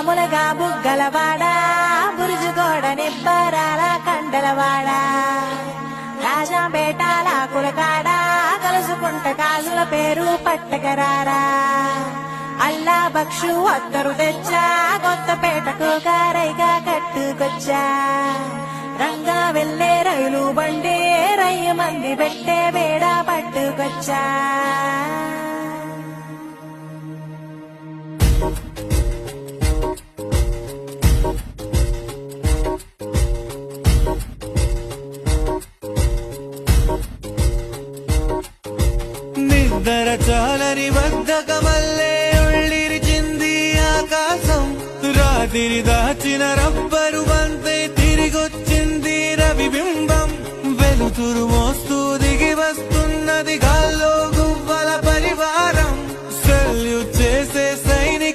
మామూలుగా బుగ్గలవాడా బురుజుగోడ నిబ్బరాల కండలవాడా రాజాపేటాల కులకాడా కలుసుకుంట కాజుల పేరు పట్టకరారా అల్లా బక్షు అత్తరు తెచ్చా కొత్తపేటకు గారైగా కట్టుకొచ్చా రంగా వెళ్ళే రైలు బండి రయ్య మంది పెట్టే బేడ పట్టుకొచ్చా నిద్ర చాలని బద్ధకమల్లే ఉళ్ళిరిచింది ఆకాశం రాత్రి దాచిన రబ్బరు బంతే తిరిగొచ్చింది రవిబింబం వెలుతురు మోస్తూ దిగి వస్తున్నది గాల్లో